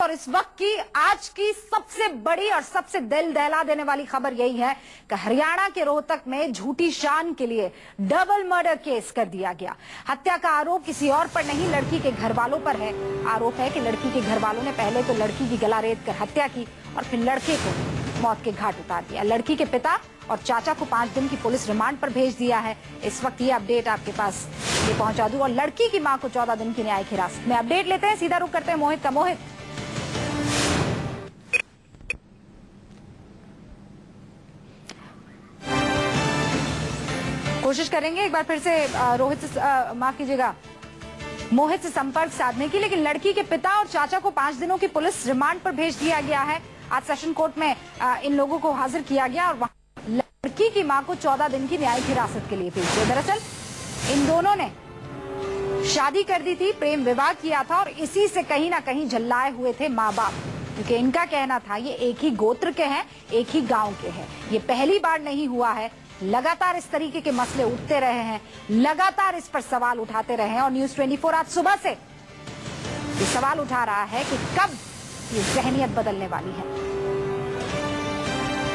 और इस वक्त की आज की सबसे बड़ी और सबसे दिल दहला देने वाली खबर यही है कि हरियाणा के रोहतक में झूठी शान के लिए डबल मर्डर केस कर दिया गया। हत्या का आरोप किसी और पर नहीं, लड़की के घर वालों पर है। आरोप है कि लड़की के घर वालों ने पहले तो लड़की की गला रेत कर हत्या की और फिर लड़के को मौत के घाट उतार दिया। लड़की के पिता और चाचा को 5 दिन की पुलिस रिमांड पर भेज दिया है। इस वक्त ये अपडेट आपके पास ये पहुंचा दूं और लड़की की मां को 14 दिन की न्यायिक हिरासत में। अपडेट लेते हैं, सीधा रुख करते हैं मोहित का। मोहित, कोशिश करेंगे एक बार फिर से रोहित से माफ कीजिएगा मोहित से संपर्क साधने की, लेकिन लड़की के पिता और चाचा को 5 दिनों की पुलिस रिमांड पर भेज दिया गया है। आज सेशन कोर्ट में इन लोगों को हाजिर किया गया और वहां लड़की की मां को 14 दिन की न्यायिक हिरासत के लिए भेज दिया। दरअसल इन दोनों ने शादी कर दी थी, प्रेम विवाह किया था और इसी से कहीं ना कहीं झल्लाए हुए थे माँ बाप, क्योंकि इनका कहना था ये एक ही गोत्र के हैं, एक ही गांव के हैं। ये पहली बार नहीं हुआ है, लगातार इस तरीके के मसले उठते रहे हैं, लगातार इस पर सवाल उठाते रहे हैं और न्यूज 24 आज सुबह से ये सवाल उठा रहा है कि कब ये जहनियत बदलने वाली है।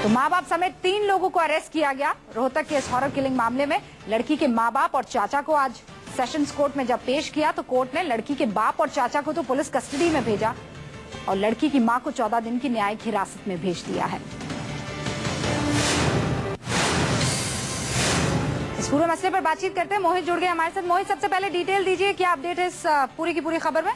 तो माँ बाप समेत 3 लोगों को अरेस्ट किया गया रोहतक के इस हॉरर किलिंग मामले में। लड़की के माँ बाप और चाचा को आज सेशंस कोर्ट में जब पेश किया तो कोर्ट ने लड़की के बाप और चाचा को तो पुलिस कस्टडी में भेजा और लड़की की मां को 14 दिन की न्यायिक हिरासत में भेज दिया है। इस पूरे मसले पर बातचीत करते हैं, मोहित जुड़ गए हमारे साथ। मोहित, सबसे पहले डिटेल दीजिए, क्या अपडेट है इस पूरी की पूरी खबर में?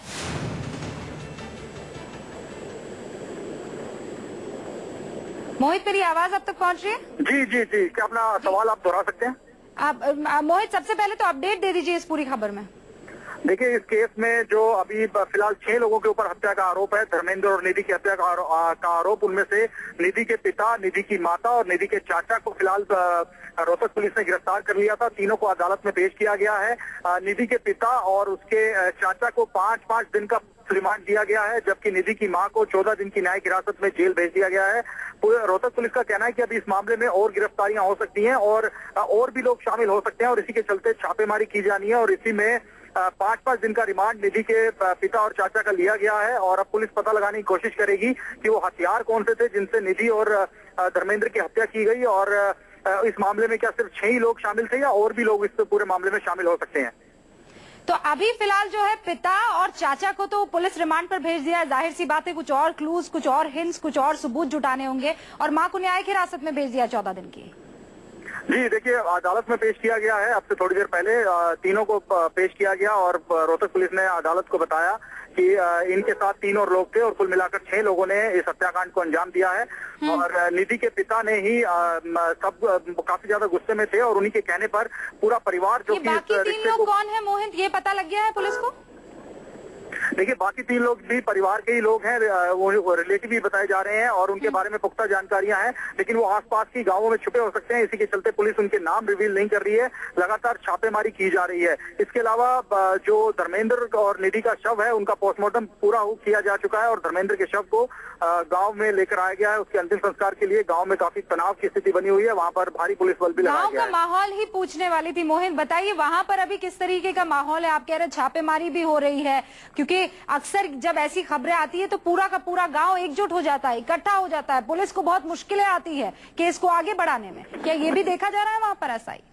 मोहित, मेरी आवाज अब तक पहुंच रही है? जी जी जी, क्या अपना सवाल आप दोहरा सकते हैं? मोहित, सबसे पहले तो अपडेट दे दीजिए इस पूरी खबर में। देखिए, इस केस में जो अभी फिलहाल 6 लोगों के ऊपर हत्या का आरोप है, धर्मेंद्र और निधि की हत्या का आरोप। उनमें से निधि के पिता, निधि की माता और निधि के चाचा को फिलहाल रोहतक पुलिस ने गिरफ्तार कर लिया था। तीनों को अदालत में पेश किया गया है। निधि के पिता और उसके चाचा को 5-5 दिन का रिमांड दिया गया है, जबकि निधि की मां को 14 दिन की न्यायिक हिरासत में जेल भेज दिया गया है। रोहतक पुलिस का कहना है कि अभी इस मामले में और गिरफ्तारियां हो सकती हैं और भी लोग शामिल हो सकते हैं और इसी के चलते छापेमारी की जानी है और इसी में 5-5 दिन का रिमांड निधि के पिता और चाचा का लिया गया है। और अब पुलिस पता लगाने की कोशिश करेगी कि वो हथियार कौन से थे जिनसे निधि और धर्मेंद्र की हत्या की गई और इस मामले में क्या सिर्फ 6 ही लोग शामिल थे या और भी लोग इस पूरे मामले में शामिल हो सकते हैं। तो अभी फिलहाल जो है पिता और चाचा को तो पुलिस रिमांड पर भेज दिया है। जाहिर सी बात है कुछ और क्लूज, कुछ और हिंट्स, कुछ और सबूत जुटाने होंगे और मां को न्यायिक हिरासत में भेज दिया 14 दिन की। जी देखिए, अदालत में पेश किया गया है। अब से थोड़ी देर पहले तीनों को पेश किया गया और रोहतक पुलिस ने अदालत को बताया कि इनके साथ 3 और लोग थे और कुल मिलाकर 6 लोगों ने इस हत्याकांड को अंजाम दिया है। और निधि के पिता ने ही सब काफी ज्यादा गुस्से में थे और उन्हीं के कहने पर पूरा परिवार जो कि बाकी 3 लोग कौन है मोहित, ये पता लग गया है पुलिस को? देखिए, बाकी 3 लोग भी परिवार के ही लोग हैं, वो रिलेटिव ही बताए जा रहे हैं और उनके बारे में पुख्ता जानकारियां हैं, लेकिन वो आसपास की गांवों में छुपे हो सकते हैं। इसी के चलते पुलिस उनके नाम रिवील नहीं कर रही है, लगातार छापेमारी की जा रही है। इसके अलावा जो धर्मेंद्र और निधि का शव है उनका पोस्टमार्टम पूरा किया जा चुका है और धर्मेंद्र के शव को गाँव में लेकर आया गया है उसके अंतिम संस्कार के लिए। गाँव में काफी तनाव की स्थिति बनी हुई है, वहाँ पर भारी पुलिस बल भी लगाया गया है। माहौल ही पूछने वाली थी मोहित, बताइए वहाँ पर अभी किस तरीके का माहौल है? आप कह रहे छापेमारी भी हो रही है, क्योंकि अक्सर जब ऐसी खबरें आती है तो पूरा का पूरा गांव एकजुट हो जाता है, इकट्ठा हो जाता है, पुलिस को बहुत मुश्किलें आती है केस को आगे बढ़ाने में। क्या ये भी देखा जा रहा है वहां पर ऐसा ही?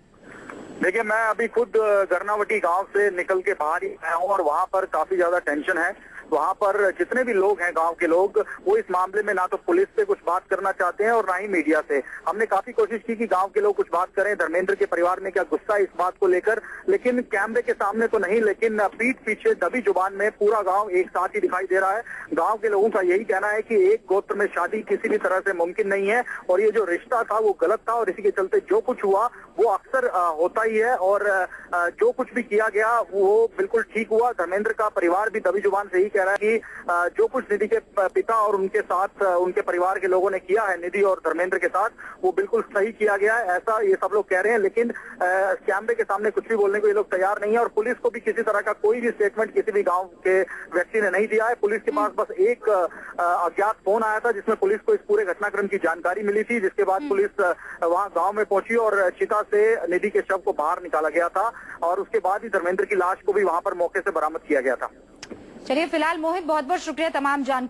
देखिए, मैं अभी खुद गरनावटी गांव से निकल के बाहर ही आया हूँ और वहाँ पर काफी ज्यादा टेंशन है। वहाँ पर जितने भी लोग हैं गांव के लोग, वो इस मामले में ना तो पुलिस से कुछ बात करना चाहते हैं और ना ही मीडिया से। हमने काफी कोशिश की कि गांव के लोग कुछ बात करें, धर्मेंद्र के परिवार में क्या गुस्सा है इस बात को लेकर, लेकिन कैमरे के सामने तो नहीं, लेकिन पीठ पीछे दबी जुबान में पूरा गांव एक साथ ही दिखाई दे रहा है। गांव के लोगों का यही कहना है कि एक गोत्र में शादी किसी भी तरह से मुमकिन नहीं है और ये जो रिश्ता था वो गलत था और इसी के चलते जो कुछ हुआ वो अक्सर होता ही है और जो कुछ भी किया गया वो बिल्कुल ठीक हुआ। धर्मेंद्र का परिवार भी दबी जुबान से ही कह रहा है कि जो कुछ निधि के पिता और उनके साथ उनके परिवार के लोगों ने किया है निधि और धर्मेंद्र के साथ, वो बिल्कुल सही किया गया है, ऐसा ये सब लोग कह रहे हैं। लेकिन कैमरे के सामने कुछ भी बोलने को ये लोग तैयार नहीं है और पुलिस को भी किसी तरह का कोई भी स्टेटमेंट किसी भी गांव के व्यक्ति ने नहीं दिया है। पुलिस के पास बस एक अज्ञात फोन आया था जिसमें पुलिस को इस पूरे घटनाक्रम की जानकारी मिली थी, जिसके बाद पुलिस वहां गांव में पहुंची और चिता से निधि के शव को बाहर निकाला गया था और उसके बाद ही धर्मेंद्र की लाश को भी वहां पर मौके से बरामद किया गया था। चलिए, फिलहाल मोहित बहुत बहुत शुक्रिया तमाम जानकारी